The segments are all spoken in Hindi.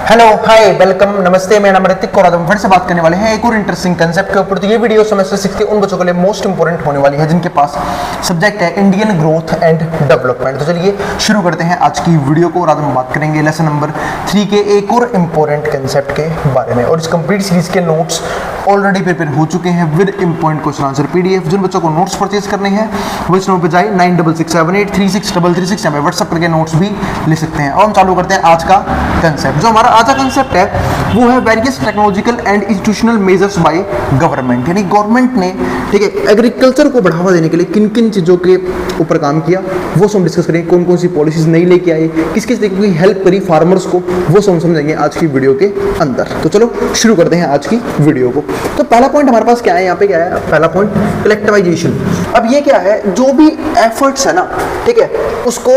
हेलो हाय वेलकम नमस्ते, मेरा नाम ऋतिक और आज हम फिर से बात करने वाले हैं एक और इंटरेस्टिंग कंसेप्ट के ऊपर। तो ये वीडियो सेमेस्टर 6 के उन बच्चों के लिए मोस्ट इंपोर्टेंट होने वाली है जिनके पास सब्जेक्ट है इंडियन ग्रोथ एंड डेवलपमेंट। तो चलिए शुरू करते हैं आज की वीडियो को और आज हम बात करेंगे लेसन नंबर 3 के एक और इम्पोर्टेंट कंसेप्ट के बारे में। और इस कंप्लीट सीरीज के नोट्स ऑलरेडी प्रिपेयर हो चुके हैं with important question answer PDF. जिन बच्चों को नोट्स परचेज करने हैं वो इस नंबर पर जाए 9667836336 में व्हाट्सएप करके नोट्स भी ले सकते हैं। और हम चालू करते हैं आज का कंसेप्ट। जो हमारा आज का कंसेप्ट है वो है various technological and institutional measures by government. यानी गवर्नमेंट ने ठीक है एग्रीकल्चर को बढ़ावा देने के लिए किन किन चीज़ों के ऊपर काम किया वो सब हम डिस्कस करेंगे। कौन कौन सी पॉलिसीज नई लेके आए, किस किस तरीके की हेल्प करी फार्मर्स को, वो सब समझेंगे आज की वीडियो के अंदर। तो चलो शुरू करते हैं आज की वीडियो को। तो पहला पॉइंट हमारे पास क्या है, यहाँ पे क्या है पहला पॉइंट कलेक्टिवाइजेशन। अब ये क्या है, जो भी एफर्ट्स है ना ठीक है उसको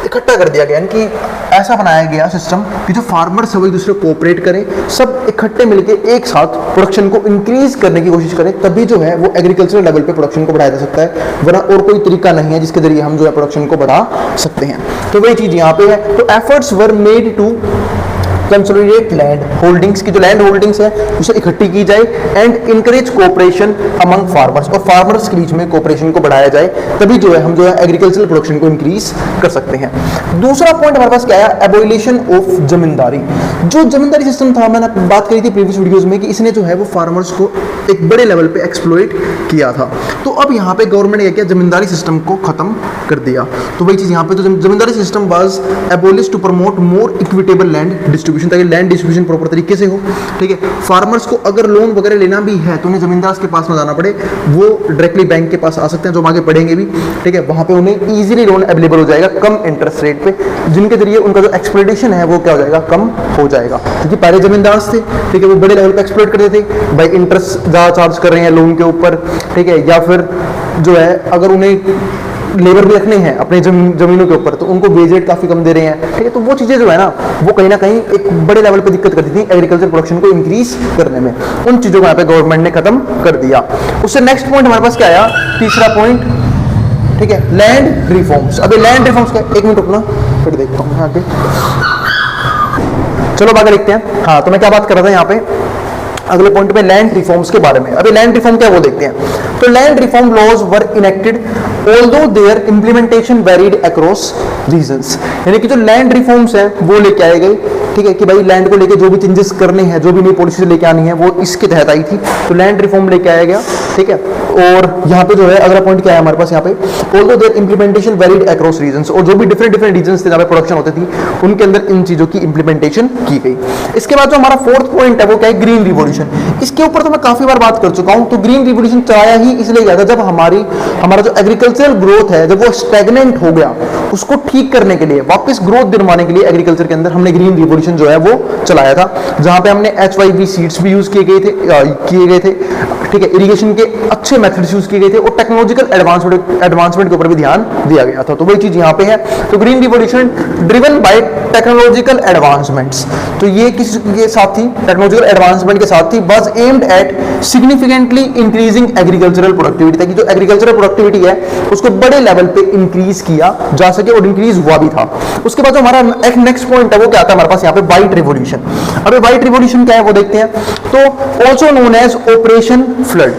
इकट्ठा कर दिया गया, यानी कि ऐसा बनाया गया सिस्टम कि जो फार्मर्स है वो एक दूसरे को कोऑपरेट करें, सब इकट्ठे मिलकर एक साथ प्रोडक्शन को इंक्रीज करने की कोशिश करें, तभी जो है वो एग्रीकल्चरल लेवल पे प्रोडक्शन को बढ़ाया जा सकता है। वरना और कोई तरीका नहीं है जिसके जरिए हम जो है प्रोडक्शन को बढ़ा सकते हैं। तो वही चीज यहाँ पे है। तो efforts were made to consolidate land holdings की, जो लैंड होल्डिंग्स है उसे इकट्ठी की जाए and encourage cooperation among farmers, और फार्मर्स के बीच में कोऑपरेशन को बढ़ाया जाए, तभी जो है हम जो है एग्रीकल्चरल प्रोडक्शन को इंक्रीज कर सकते हैं। दूसरा पॉइंट हमारे पास क्या है, एबोलिशन ऑफ जमींदारी। जो जमींदारी सिस्टम था, मैंने बात करी थी प्रीवियस वीडियोस में कि इसने जो है वो फार्मर्स को एक बड़े लेवल पे एक्सप्लॉइट किया था। तो अब यहाँ पे गवर्नमेंट ने क्या जमींदारी सिस्टम को खत्म कर दिया। तो वही चीज यहाँ पे, तो zamindari system was abolish to promote more equitable land distribution, ताकि लैंड डिस्ट्रीब्यूशन प्रॉपर तरीके से हो। ठीक है, फार्मर्स को अगर लोन वगैरह लेना भी है तो उन्हें जमींदार के पास ना जाना पड़े, वो डायरेक्टली बैंक के पास आ सकते हैं, जो हम आगे पढ़ेंगे भी। ठीक है, वहां पे उन्हें इजीली लोन अवेलेबल हो जाएगा कम इंटरेस्ट रेट पे, जिनके जरिए उनका जो एक्सप्लोइटेशन है वो क्या हो जाएगा, कम हो जाएगा। क्योंकि पहले जमींदार थे ठीक है वो बड़े लेवल पे एक्सप्लोइट करते थे, भाई इंटरेस्ट ज़्यादा चार्ज कर रहे हैं लोन के ऊपर। ठीक है, या फिर जो है अगर उन्हें लेबर भी रखने हैं अपने जमीनों के ऊपर तो उनको वेज रेट काफी कम दे रहे हैं। ठीक है, तो वो चीजें जो है ना वो कहीं ना कहीं एक बड़े लेवल पे दिक्कत करती थी एग्रीकल्चर प्रोडक्शन को इंक्रीज करने में। उन चीजों को यहाँ पे गवर्नमेंट ने खत्म कर दिया। उससे नेक्स्ट पॉइंट हमारे पास क्या आया, तीसरा पॉइंट ठीक है लैंड रिफॉर्म्स। अभी लैंड रिफॉर्म्स का एक मिनट रुकना फिर देखता हूँ आगे। चलो आगे देखते हैं। हाँ, तो मैं क्या बात कर रहा था यहाँ पे अगले पॉइंट में लैंड रिफॉर्म्स के बारे में। अभी लैंड रिफॉर्म क्या वो देखते हैं। तो land reform laws were enacted although their implementation varied across regions. यानी कि जो लैंड रिफॉर्म्स हैं वो लेके आए गए। ठीक है, कि भाई लैंड को लेके जो भी चेंजेस करने हैं, जो भी नई पॉलिसी लेके आनी है वो इसके तहत आई थी। तो लैंड रिफॉर्म लेके आया गया। ठीक है, और यहाँ पे जो है अगला पॉइंट क्या है हमारे पास यहाँ पे, although their implementation varied across regions, और जो भी डिफरेंट डिफरेंट रीजन्स थे जहाँ पे प्रोडक्शन होती थी उनके अंदर इन चीजों की इंप्लीमेंटेशन की गई। इसके बाद जो हमारा फोर्थ पॉइंट है वो क्या है, ग्रीन रिवॉल्यूशन। इसके ऊपर तो मैं काफी बार बात कर चुका हूं। तो ग्रीन रिवॉल्यूशन चलाया ही इसलिए गया था जब हमारा जो एग्रीकल्चरल ग्रोथ है जब वो स्टैग्नेंट हो गया, उसको ठीक करने के लिए, वापस ग्रोथ दिलवाने के लिए एग्रीकल्चर के अंदर हमने ग्रीन रिवॉल्यूशन जो है वो चलाया था, जहां पे हमने HYV सीड्स भी यूज किए गए थे। ठीक है, इरिगेशन के अच्छे मेथड्स यूज किए गए थे और टेक्नोलॉजिकल एडवांसमेंट के ऊपर भी ध्यान दिया गया था। तो वही चीज यहाँ पे है। तो green revolution driven by technological advancements, तो ये किसके साथ थी, टेक्नोलॉजिकल एडवांसमेंट के साथ थी। Was aimed at significantly increasing agricultural productivity, ताकि जो एग्रीकल्चरल प्रोडक्टिविटी है उसको बड़े लेवल पे इंक्रीज किया जा सके, और इंक्रीज हुआ भी था। उसके बाद जो हमारा एक नेक्स्ट पॉइंट है वो क्या आता है हमारे पास यहाँ पे, व्हाइट रिवॉल्यूशन। अबे व्हाइट रिवॉल्यूशन क्या है वो देखते हैं। तो also known as operation flood.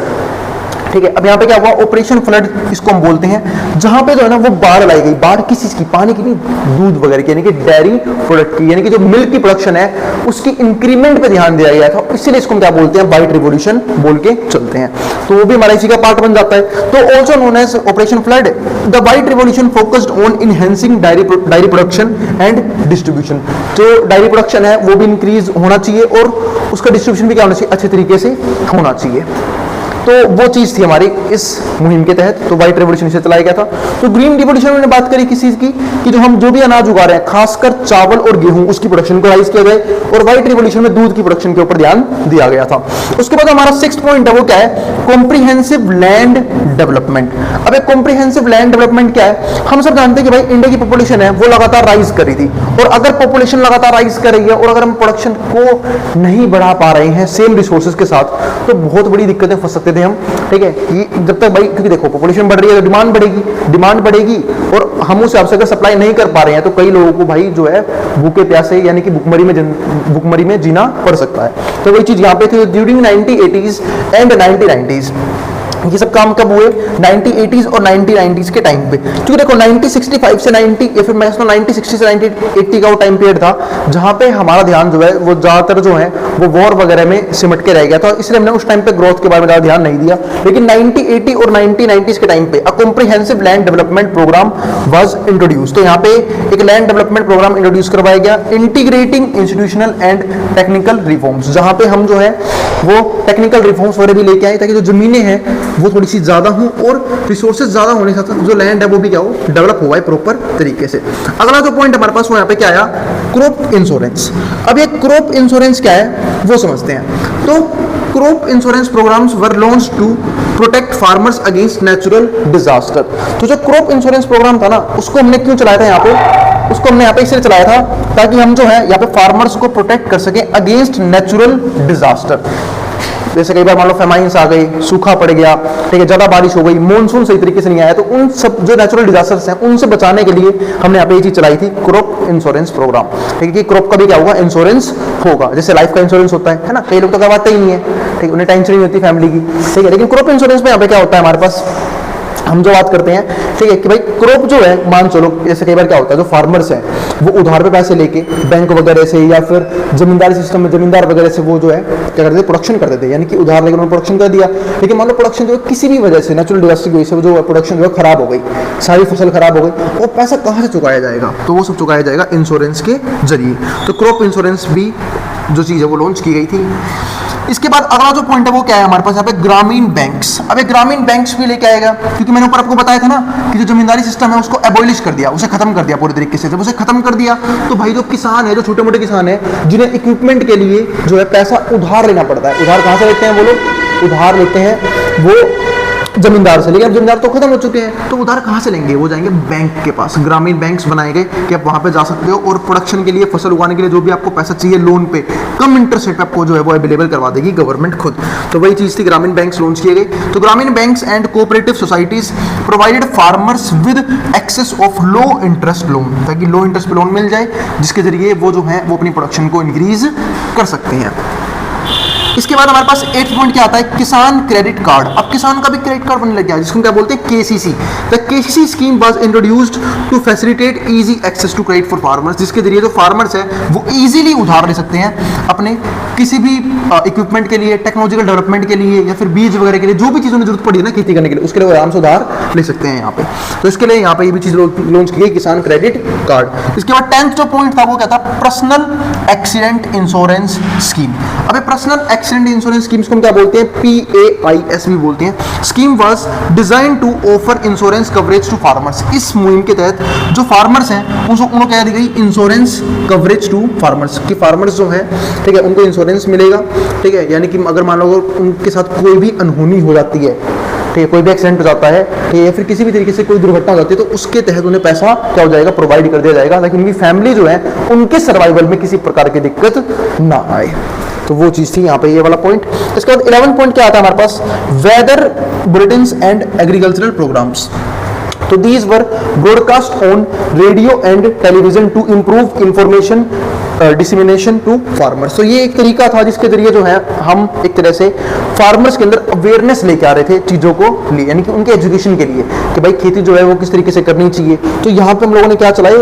ठीक है, अब यहाँ पे क्या हुआ, ऑपरेशन फ्लड इसको हम बोलते हैं, जहां पे जो है ना वो बाढ़ लाई गई। बाढ़ किस चीज की, पानी की नहीं, दूध वगैरह की, यानी कि डेयरी प्रोडक्ट की, यानी कि जो मिल्क की प्रोडक्शन है उसकी इंक्रीमेंट पे ध्यान दिया गया था। इसीलिए इसको हम क्या बोलते हैं, व्हाइट रिवॉल्यूशन बोल के चलते हैं। तो वो भी हमारा इसी का पार्ट बन जाता है। तो also known as operation flood, the white revolution focused on enhancing dairy production and distribution. जो डायरी प्रोडक्शन है वो भी इंक्रीज होना चाहिए और उसका डिस्ट्रीब्यूशन भी क्या होना चाहिए, अच्छे तरीके से होना चाहिए। तो वो चीज थी हमारी इस मुहिम के तहत। तो व्हाइट रिवॉल्यूशन से चलाया गया था। तो ग्रीन रिवॉल्यूशन में बात करी किस चीज की, कि जो हम जो भी अनाज उगा रहे हैं खासकर चावल और गेहूं उसकी प्रोडक्शन को राइज किया जाए, और व्हाइट रिवॉल्यूशन में दूध की प्रोडक्शन के ऊपर ध्यान दिया गया था। उसके बाद हमारा सिक्स्थ पॉइंट है वो क्या है, कॉम्प्रिहेंसिव लैंड डेवलपमेंट। अब एक कॉम्प्रिहेंसिव लैंड डेवलपमेंट क्या है, हम सब जानते हैं कि भाई इंडिया की पॉपुलेशन है वो लगातार राइज कर रही थी, और अगर पॉपुलेशन लगातार राइज कर रही है और अगर हम प्रोडक्शन को नहीं बढ़ा पा रहे हैं सेम रिसोर्सेज के साथ, तो बहुत बड़ी दिक्कतें फंस सकते सकते थे हम, ठीक है, कि जब तक भाई, क्योंकि देखो पॉपुलेशन बढ़ रही है तो डिमांड बढ़ेगी और हम उस हिसाब से अगर सप्लाई नहीं कर पा रहे हैं तो कई लोगों को भाई जो है भूखे प्यासे यानी कि भुखमरी में जीना पड़ सकता है। तो वही चीज यहाँ पे थी ड्यूरिंग 1980s एंड 1990s। ये सब काम कब हुए? 1980s और 1990s के टाइम पे। क्योंकि देखो 1965 से 90 या फिर मैं 1960 से 1980 का वो टाइम पीरियड था जहां पे हमारा ध्यान जो है वो ज्यादातर जो है वो वॉर वगैरह में सिमट के रह गया था, इसलिए हमने उस टाइम पे ग्रोथ के बारे में ज्यादा ध्यान नहीं दिया। लेकिन 1980 और 1990s के टाइम पे a comprehensive land development programme was introduce. तो यहाँ पे एक लैंड डेवलपमेंट प्रोग्राम इंट्रोड्यूस करवाया गया, integrating institutional and technical reforms, जहां पे हम जो है वो टेक्निकल रिफॉर्म्स वगैरह भी लेके आए ताकि जो जमीनें हैं वो थोड़ी सी ज्यादा हो और रिसोर्सेज ज्यादा होने के साथ जो लैंड है वो भी क्या हो, डेवलप हुआ है प्रॉपर तरीके से। अगला जो पॉइंट हमारे पास वो यहाँ पे क्या आया, क्रॉप इंश्योरेंस। अब ये क्रॉप इंश्योरेंस क्या है वो समझते हैं। तो crop insurance programmes were launched to protect farmers against natural disaster. तो जो क्रॉप इंश्योरेंस प्रोग्राम था ना उसको हमने क्यों चलाया था यहाँ पे, उसको हमने यहाँ पे इसलिए चलाया था ताकि हम जो है यहाँ पे फार्मर्स को प्रोटेक्ट कर सके अगेंस्ट नेचुरल डिजास्टर। जैसे कई बार मान लो फेमाइंस आ गई, सूखा पड़ गया, ठीक है, ज्यादा बारिश हो गई, मॉनसून सही तरीके से नहीं आया, तो उन सब जो नेचुरल डिजास्टर्स हैं उनसे बचाने के लिए हमने यहाँ पे ये चीज चलाई थी, क्रॉप इंश्योरेंस प्रोग्राम। ठीक है, कि क्रॉप का भी क्या होगा, इंश्योरेंस होगा। जैसे लाइफ का इंश्योरेंस होता है ना, कई लोग तो करवाते ही नहीं है, ठीक है, उन्हें टेंशन नहीं होती फैमिली की, ठीक है। लेकिन क्रॉप इंश्योरेंस में यहाँ पे क्या होता है हमारे पास, हम जो बात करते हैं, ठीक है, कि भाई क्रॉप जो है मान चलो जैसे कई बार क्या होता है जो फार्मर्स हैं वो उधार पे पैसे लेके बैंक वगैरह से या फिर जमींदारी सिस्टम में जमींदार वगैरह से वो जो है क्या करते थे, प्रोडक्शन करते थे, यानी कि उधार लेकर उन्होंने प्रोडक्शन कर दिया। लेकिन मान लो प्रोडक्शन जो है किसी भी वजह से नेचुरल डिजास्टर की वजह से जो प्रोडक्शन जो है खराब हो गई, सारी फसल खराब हो गई, वो पैसा कहाँ से चुकाया जाएगा, तो वो सब चुकाया जाएगा इंश्योरेंस के जरिए। तो क्रॉप इंश्योरेंस भी जो चीज़ है वो लॉन्च की गई थी। इसके बाद अगला जो पॉइंट है वो क्या है हमारे पास यहाँ पे, ग्रामीण बैंक्स। अब ये ग्रामीण बैंक्स भी लेके आएगा, क्योंकि मैंने ऊपर आपको बताया था ना कि जो जमींदारी सिस्टम है उसको एबॉलिश कर दिया, उसे खत्म कर दिया पूरे तरीके से। जब उसे खत्म कर दिया तो भाई जो किसान है, जो छोटे मोटे किसान है जिन्हें इक्विपमेंट के लिए जो है पैसा उधार लेना पड़ता है, उधार कहाँ से लेते हैं वो लोग, उधार लेते हैं वो जमींदार से। लेकिन अब जमींदार तो खत्म हो चुके हैं, तो उधार कहाँ से लेंगे, वो जाएंगे बैंक के पास। ग्रामीण बैंक्स बनाए गए कि आप वहाँ पे जा सकते हो और प्रोडक्शन के लिए, फसल उगाने के लिए जो भी आपको पैसा चाहिए लोन पे कम इंटरेस्ट रेट पे आपको जो है वो अवेलेबल करवा देगी गवर्नमेंट खुद। तो वही चीज़ थी, ग्रामीण बैंक्स लॉन्च किए गए। तो Gramin banks and cooperative societies provided farmers with access of low interest loan, ताकि लो इंटरेस्ट पे लोन मिल जाए जिसके जरिए वो जो है वो अपनी प्रोडक्शन को इंक्रीज कर सकते हैं। इसके बाद हमारे पास 8th पॉइंट क्या आता है, किसान क्रेडिट कार्ड। अब किसान का भी क्रेडिट कार्ड बनने लग गया जिसको क्या बोलते हैं, KCC. The KCC scheme was introduced to facilitate easy access to credit for farmers, जिसके जरिए जो फार्मर्स है वो इजीली उधार ले सकते हैं अपने किसी भी इक्विपमेंट के लिए, टेक्नोलॉजिकल डेवलपमेंट के लिए या फिर बीज वगैरह के लिए, जो भी चीज़ उन्हें जरूरत पड़ी है ना खेती करने के लिए, उसके लिए वो आराम से उधार ले सकते हैं यहाँ पे। तो इसके लिए यहाँ पे ये भी चीज़ लॉन्च की गई, किसान क्रेडिट कार्ड। इसके बाद 10th जो पॉइंट था वो क्या था, पर्सनल एक्सीडेंट इंश्योरेंस स्कीम। अब पर्सनल एक्सीडेंट इंश्योरेंस स्कीम्स को हम क्या बोलते हैं, PAIS भी बोलते हैं। Scheme was design to offer insurance coverage to farmers. इस मुहिम के तहत जो फार्मर्स हैं उनको क्या दी गई, इंश्योरेंस कवरेज टू फार्मर्स, कि फार्मर्स जो हैं, ठीक है, उनको इंश्योरेंस मिलेगा, ठीक है, यानी कि अगर मान लो उनके साथ कोई भी अनहोनी हो जाती है, ठीक है, कोई भी एक्सीडेंट हो जाता है, ठीक है, या फिर किसी भी तरीके से कोई दुर्घटना हो जाती है, तो उसके तहत उन्हें पैसा क्या हो जाएगा, प्रोवाइड कर दिया जाएगा, ताकि उनकी फैमिली जो है उनके सर्वाइवल में किसी प्रकार की दिक्कत ना आए। तो वो चीज़ थी यहाँ पे ये वाला पॉइंट। इसके बाद 11th पॉइंट क्या आता है हमारे पास, weather bulletins and agricultural programmes. तो these were broadcast on radio and television to improve information dissemination to farmers. तो ये एक तरीका था जिसके जरिए जो है हम एक तरह से फार्मर्स के अंदर अवेयरनेस लेके आ रहे थे चीज़ों को लिए, यानी कि उनके एजुकेशन के लिए कि भाई खेती जो है वो किस तरीके से करनी चाहिए। तो यहाँ पे हम लोगों ने क्या चलाए,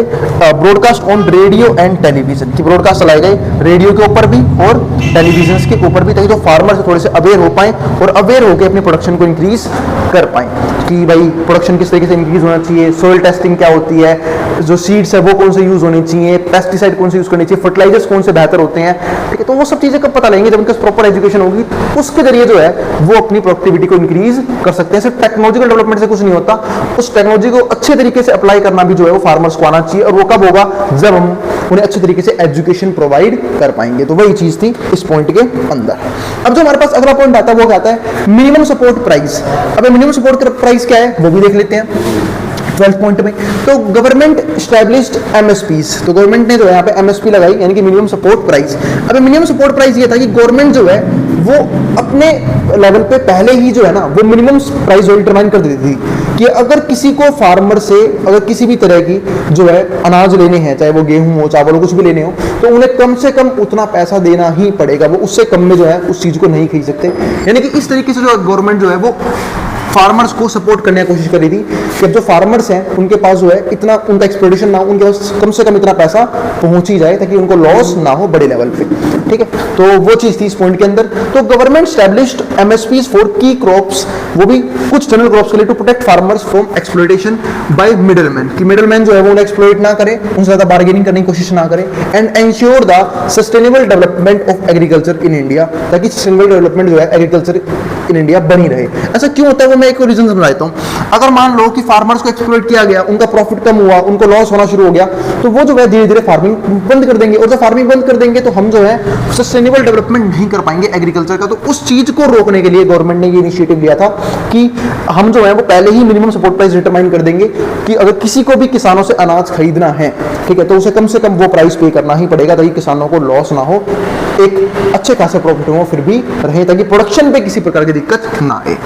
broadcast on radio and television की ब्रॉडकास्ट चलाए गए, रेडियो के ऊपर भी और टेलीविजन के ऊपर भी, ताकि जो फार्मर्स थोड़े से अवेयर हो पाए और अवेयर होकर अपनी प्रोडक्शन को इंक्रीज कर पाए कि भाई प्रोडक्शन किस तरीके से इंक्रीज होना चाहिए, सोइल टेस्टिंग क्या होती है, जो सीड्स है वो कौन से यूज होने चाहिए, पेस्टिसाइड कौन से यूज करनी चाहिए, फर्टिलाइजर्स कौन से बेहतर होते हैं, ठीक है। तो वो सब चीजें कब पता लगेंगे, जब उनके प्रॉपर एजुकेशन होगी, उसके जरिए जो है वो अपनी प्रोडक्टिविटी को इंक्रीज कर सकते हैं। सिर्फ टेक्नोलॉजिकल डेवलपमेंट से कुछ नहीं होता, उस टेक्नोलॉजी को अच्छे तरीके से अप्लाई करना भी जो है वो फार्मर्स को आना चाहिए, और वो कब होगा, जब हम उन्हें अच्छे तरीके से एजुकेशन प्रोवाइड कर पाएंगे। तो वही चीज थी इस पॉइंट के अंदर। अब जो हमारे पास अगला पॉइंट आता है वो क्या आता है, मिनिमम सपोर्ट प्राइस। अब मिनिमम सपोर्ट प्राइस क्या है वो भी देख लेते हैं। 12 पॉइंट में। तो गवर्नमेंट स्टैब्लिश्ड एमएसपीज, तो गवर्नमेंट ने जो है यहाँ पे एमएसपी लगाई, यानी कि मिनिमम सपोर्ट प्राइस। अब मिनिमम सपोर्ट प्राइस ये था कि गवर्नमेंट जो है वो अपने लेवल पे पहले ही जो है ना वो मिनिमम प्राइस जो डिटरमाइन कर देती थी कि अगर किसी को फार्मर से अगर किसी भी तरह की जो है अनाज लेने हैं, चाहे वो गेहूं हो चावल हो कुछ भी लेने हो, तो उन्हें कम से कम उतना पैसा देना ही पड़ेगा, वो उससे कम में जो है उस चीज को नहीं खरीद सकते। यानी कि इस तरीके से जो गवर्नमेंट जो है वो फार्मर्स को सपोर्ट करने की कोशिश करी थी कि अब जो फार्मर्स हैं उनके पास जो है इतना उनका एक्सप्लोटेशन ना हो, उनके पास कम से कम इतना पैसा पहुंच ही जाए ताकि उनको लॉस ना हो बड़े लेवल पे। ठीक है, तो वो चीज थी इस पॉइंट के अंदर। तो government established MSPs for key crops, वो भी कुछ जनरल क्रॉप्स के लिए, to protect farmers from exploitation by middleman, कि मिडलमैन जो है वो उन्हें एक्सप्लोइट ना करे, उनसे ज्यादा बार्गेनिंग करने की कोशिश ना करे, and ensure the sustainable development of agriculture in India, ताकि सस्टेनेबल डेवलपमेंट जो है एग्रीकल्चर इन इंडिया बनी रहे। ऐसा क्यों होता है वो मैं एक रीजन समझाता हूं। अगर मान लो कि फार्मर्स को एक्सप्लोइट किया गया, उनका प्रॉफिट कम हुआ, उनको लॉस होना शुरू हो गया, तो वो जो है धीरे धीरे फार्मिंग बंद कर देंगे, और जब फार्मिंग बंद कर देंगे तो हम जो है सस्टेनेबल डेवलपमेंट नहीं कर पाएंगे एग्रीकल्चर का। तो उस चीज को रोकने के लिए गवर्नमेंट ने ये इनिशिएटिव लिया था कि हम जो है वो पहले ही मिनिमम सपोर्ट प्राइस डिटरमाइन कर देंगे कि अगर किसी को भी किसानों से अनाज खरीदना है, ठीक है, तो उसे कम से कम वो प्राइस पे करना ही पड़ेगा ताकि किसानों को लॉस ना हो, एक अच्छे खासे प्रॉफिट हो फिर भी रहे, ताकि प्रोडक्शन पे किसी प्रकार की दिक्कत ना आए।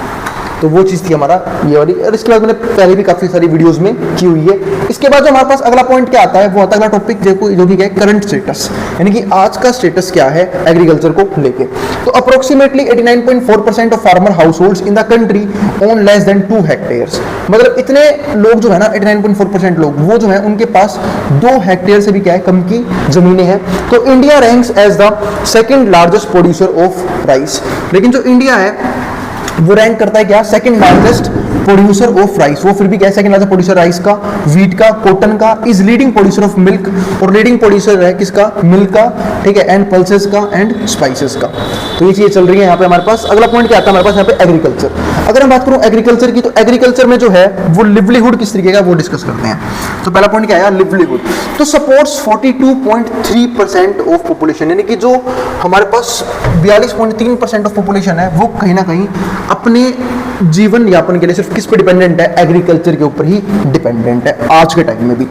तो वो चीज़ थी हमारा ये वाली, और इसके बाद मैंने पहले भी काफ़ी सारी वीडियोस में की हुई है। इसके बाद जो हमारे पास अगला पॉइंट क्या आता है, वो आता है अगला टॉपिक जो कि क्या है, करंट स्टेटस, यानी कि आज का स्टेटस क्या है एग्रीकल्चर को लेके। तो approximately 89.4% of farmer households in the country own less than 2 hectares, मतलब इतने लोग जो है ना 89.4% लोग वो जो है उनके पास 2 हेक्टेयर से भी क्या है कम की जमीनें हैं। तो India ranks as the second largest producer of rice, लेकिन जो इंडिया है वो रैंक करता है क्या, second largest producer of rice. वो फिर भी क्या है सेकंड लार्जेस्ट प्रोड्यूसर राइस का, व्हीट का, कॉटन का, is leading producer of milk, और लीडिंग प्रोड्यूसर है किसका, मिल्क का, ठीक है, एंड पल्सेस का एंड स्पाइसेस का। तो ये चीजें चल रही है यहाँ पे हमारे पास। अगला पॉइंट क्या आता है हमारे पास यहाँ पे एग्रीकल्चर। अगर मैं बात करूँ एग्रीकल्चर की, तो एग्रीकल्चर में जो है वो लिवलीहुड किस तरीके का वो डिस्कस करते हैं। तो पहला पॉइंट क्या है, लिवलीहुड। तो सपोर्ट्स 42.3% ऑफ पॉपुलेशन, यानी कि जो हमारे पास 42.3% ऑफ पॉपुलेशन है वो कहीं ना कहीं अपने जीवन यापन के लिए सिर्फ किस पे डिपेंडेंट है, एग्रीकल्चर के ऊपर ही डिपेंडेंट है आज के टाइम में भी।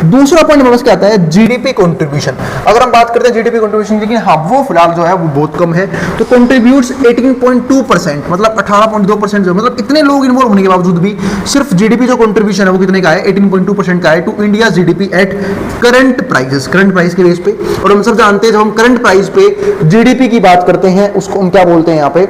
दूसरा पॉइंट हमारे पास क्या आता है, जीडीपी कंट्रीब्यूशन। अगर हम बात करते हैं जीडीपी कंट्रीब्यूशन, लेकिन हाँ वो फिलहाल जो है वो बहुत कम है, तो कंट्रीब्यूट्स 18.2%, मतलब 18.2% जो, मतलब इतने लोग इन्वॉल्व होने के बावजूद भी सिर्फ जीडीपी जो कंट्रीब्यूशन है वो कितने का है, 18.2% का है to India GDP at current prices, current price के बेस पे। और हम सब जानते हैं जब हम करंट प्राइस पे जीडीपी की बात करते हैं उसको हम क्या बोलते हैं यहाँ पे,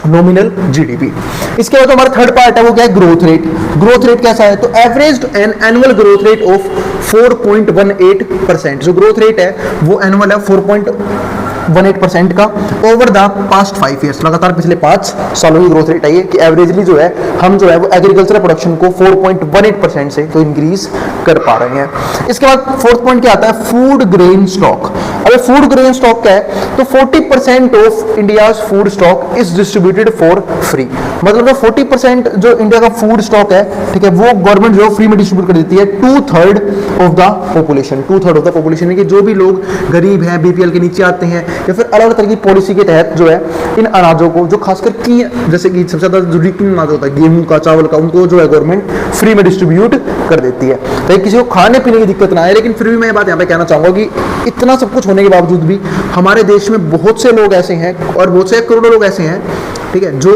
नॉमिनल जीडीपी। इसके बाद हमारा थर्ड पार्ट है वो क्या है, ग्रोथ रेट। ग्रोथ रेट कैसा है, तो average an annual growth rate of 4.18%। जो ग्रोथ रेट है वो एनुअल है 4.18% का ओवर द पास्ट 5 ईयर्स, लगातार पिछले 5 सालों की ग्रोथ रेट है ये, कि एवरेजली जो है हम जो है वो एग्रीकल्चर प्रोडक्शन को 4.18% से तो इंक्रीज कर पा रहे हैं। इसके बाद फोर्थ पॉइंट क्या आता है, फूड ग्रेन स्टॉक। अबे फूड ग्रेन स्टॉक क्या है, तो 40% of India's food stock is distributed for free, मतलब जो 40% जो इंडिया का फूड स्टॉक है, ठीक है, वो गवर्नमेंट जो फ्री में डिस्ट्रीब्यूट कर देती है 2/3 of the population. 2/3 of the population है कि जो भी लोग गरीब हैं, बीपीएल के नीचे आते हैं, या फिर अलग अलग तरह की पॉलिसी के तहत जो है इन अनाजों को, जो खासकर की जैसे कि सबसे ज्यादा जो रीकिन अनाज होता है गेहूं का, चावल का, उनको जो है गवर्नमेंट फ्री में डिस्ट्रीब्यूट कर देती है ताकि किसी को खाने पीने की दिक्कत ना आए। लेकिन फिर भी मैं बात यहाँ पे कहना चाहूंगा कि इतना सब कुछ होने के बावजूद भी हमारे देश में बहुत से लोग ऐसे हैं, और बहुत से करोड़ों लोग ऐसे हैं, ठीक है, जो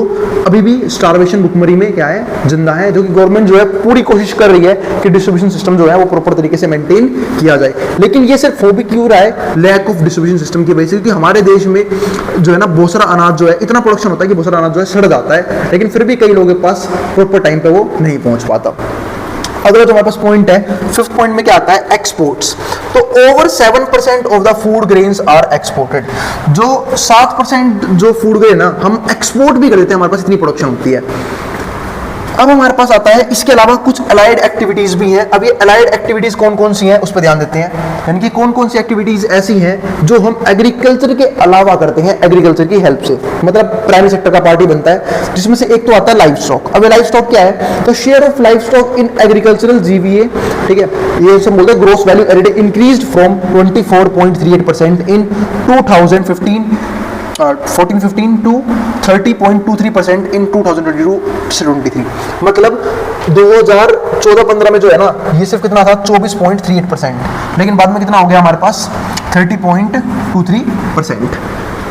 अभी भी स्टारवेशन भुखमरी में क्या है, जिंदा है, जो कि गवर्नमेंट जो है पूरी कोशिश कर रही है कि डिस्ट्रीब्यूशन सिस्टम जो है वो प्रॉपर तरीके से मेंटेन किया जाए। लेकिन ये सिर्फ वो भी क्यों रहा है, लैक ऑफ डिस्ट्रीब्यूशन सिस्टम की वजह से, क्योंकि हमारे देश में जो है ना बहुत सारा अनाज जो है, इतना प्रोडक्शन होता है कि बहुत सारा अनाज जो है सड़ जाता है, लेकिन फिर भी कई लोगों के पास प्रॉपर टाइम पे वो नहीं पहुंच पाता। अगला जो हमारे पास पॉइंट है, फिफ्थ पॉइंट में क्या आता है, एक्सपोर्ट्स। तो over 7% of the food grains are exported. जो 7% जो फूड ग्रेन ना हम एक्सपोर्ट भी कर देते हैं, हमारे पास इतनी प्रोडक्शन होती है। अब हमारे पास आता है इसके अलावा कुछ अलाइड एक्टिविटीज भी हैं। अब ये अलाइड एक्टिविटीज कौन कौन सी हैं उस पर ध्यान देते हैं, यानी कि कौन कौन सी एक्टिविटीज ऐसी हैं जो हम एग्रीकल्चर के अलावा करते हैं एग्रीकल्चर की हेल्प से, मतलब प्राइमरी सेक्टर का पार्ट ही बनता है, जिसमें से एक तो आता है लाइफ स्टॉक। अब लाइफ स्टॉक क्या है, तो share of life stock in agricultural GVA, ठीक है, ये सब बोलते हैं gross value added increased from 24.38% in 2015 14-15 to 30.23% in 2022-23। मतलब 2014-15 में जो है ना ये सिर्फ कितना था 24.38%, लेकिन बाद में कितना हो गया हमारे पास 30.23%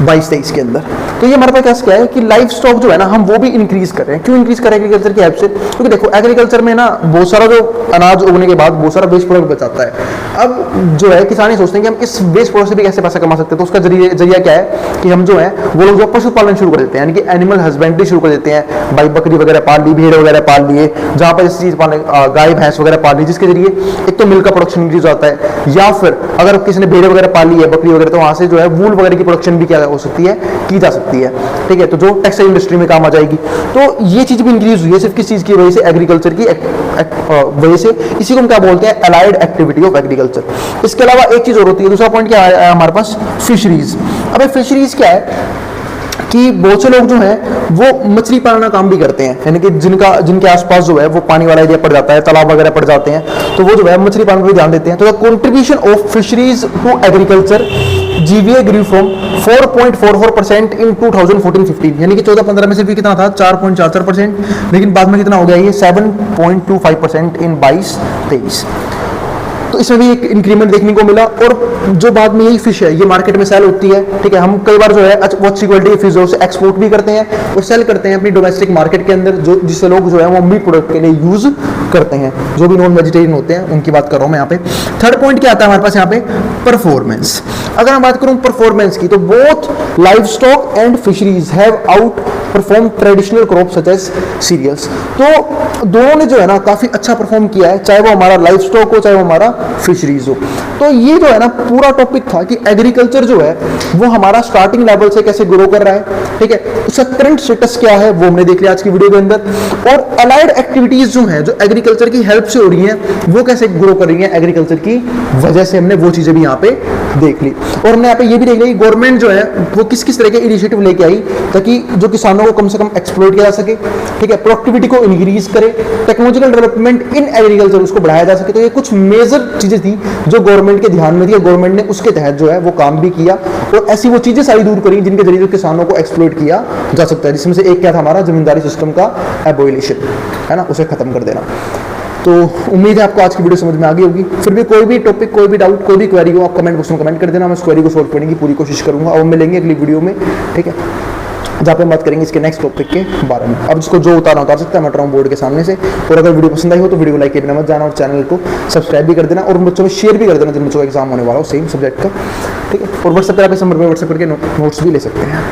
22-23 के अंदर। तो ये हमारे पास क्या है कि लाइफ स्टॉक जो है ना हम वो भी इंक्रीज कर रहे हैं। क्यों इंक्रीज कर रहे हैं एग्रीकल्चर की हेल्प से? क्योंकि देखो एग्रीकल्चर में ना बहुत सारा जो अनाज उगने के बाद बहुत सारा वेस्ट प्रोडक्ट बचाता है। अब जो है किसान ये सोचते हैं कि हम इस वेस्ट प्रोडक्ट से भी कैसे पैसा कमा सकते हैं, तो उसका जरिया क्या है कि हम जो है वो लोग जो पशुपालन शुरू कर देते हैं, यानी कि एनिमल हस्बेंड्री शुरू कर देते हैं। भाई बकरी वगैरह पाल ली, भेड़ वगैरह पाल लिए, जहाँ पर चीज पाले गाय भैंस वगैरह पाल ली, जिसके जरिए एक तो मिल्क का प्रोडक्शन इंक्रीज होता है, या फिर अगर किसी ने भेड़ वगैरह पाल ली है, बकरी वगैरह, तो वहां से जो है वूल वगैरह की प्रोडक्शन भी क्या हो सकती है, की जा सकती है। ठीक है, तो जो टेक्सटाइल इंडस्ट्री में काम आ जाएगी। तो ये चीज भी इंक्रीज हुई है सिर्फ किस चीज की वजह से? एग्रीकल्चर की वजह से। इसी को हम क्या बोलते हैं? Allied activity of agriculture. इसके अलावा एक चीज और होती है, दूसरा पॉइंट क्या है हमारे पास? फिशरीज। अब फिशरीज क्या है कि बहुत से लोग जो हैं वो मछली पालना का काम भी करते हैं, यानी कि जिनके आसपास जो है वो पानी वाला एरिया पड़ जाता है, तालाब वगैरह पड़ जाते हैं, तो वो जो है मछली पालन पर भी ध्यान देते हैं। तो the contribution of fisheries to agriculture GVA grew from 4.44% in 2014-15, यानी कि 14-15 में से भी कितना था 4.44%, लेकिन बाद में कितना हो गया ये 7.25% इन 22-23। तो इसमें भी एक इंक्रीमेंट देखने को मिला। और जो बाद में यही फिश है ये मार्केट में सेल होती है। ठीक है, हम कई बार जो है वो अच्छी क्वालिटी की फिश जो है एक्सपोर्ट भी करते हैं और सेल करते हैं अपनी डोमेस्टिक मार्केट के अंदर, जो जिससे लोग जो है वो मीट प्रोडक्ट के लिए यूज करते हैं, जो भी नॉन वेजिटेरियन होते हैं उनकी बात कर रहा हूं मैं यहाँ पे। थर्ड पॉइंट क्या आता है हमारे पास यहाँ पे? परफॉर्मेंस। अगर मैं बात करूं परफॉर्मेंस की, तो both livestock and fisheries have outperform traditional crop such as cereals. तो दोनों ने जो है ना काफी अच्छा परफॉर्म किया है, चाहे वो हमारा लाइव स्टॉक हो चाहे वो हमारा फिशरीज हो। तो ये जो है ना पूरा टॉपिक था कि एग्रीकल्चर जो है वो हमारा स्टार्टिंग लेवल से कैसे ग्रो कर रहा है। ठीक है, उसका करंट स्टेटस क्या है वो हमने देख लिया आज की वीडियो के अंदर, और अलाइड एक्टिविटीज जो है जो एग्रीकल्चर की हेल्प से हो रही हैं वो कैसे ग्रो कर रही हैं एग्रीकल्चर की वजह से, हमने वो चीजें भी यहाँ पे देख ली। और हमने यहाँ पे ये भी देख लिया कि गवर्नमेंट जो है वो किस किस तरह के इनिशिएटिव लेके आई ताकि जो किसानों को कम से कम एक्सप्लॉइट किया जा सके। ठीक है, प्रोडक्टिविटी को इंक्रीज करे, टेक्नोलॉजिकल डेवलपमेंट इन एग्रीकल्चर उसको बढ़ाया जा सके। तो ये कुछ मेजर चीजें थी जो गवर्नमेंट के ध्यान में थी, गवर्नमेंट ने उसके तहत जो है वो काम भी किया और ऐसी वो चीजें सारी दूर करी जिनके जरिए किसानों को एक्सप्लॉइट किया जा सकता है, जिसमें से एक क्या था हमारा जमींदारी सिस्टम का एबॉलिशन, है ना, उसे खत्म कर देना। तो उम्मीद है आपको आज की वीडियो समझ में आ गई होगी। फिर भी कोई भी टॉपिक, कोई भी डाउट, कोई भी क्वेरी हो, आप कमेंट बॉक्स में कमेंट कर देना, मैं उस क्वेरी को सोल्व करने की पूरी कोशिश करूंगा। और मिलेंगे अगली वीडियो में, ठीक है, जहाँ पे हम बात करेंगे इसके नेक्स्ट टॉपिक के बारे में। अब जिसको जो उतारना उतार सकता है, मैं उतार बोर्ड के सामने से। और अगर वीडियो पसंद आई हो तो वीडियो को लाइक किए बिना मत जाना और चैनल को सब्सक्राइब भी कर देना और उन बच्चों में शेयर भी कर देना जिन बच्चों का एग्जाम होने वाला हो सेम सब्जेक्ट का। ठीक है, और व्हाट्सएप पर आप इस नंबर पर व्हाट्सएप करके नोट्स भी ले सकते हैं।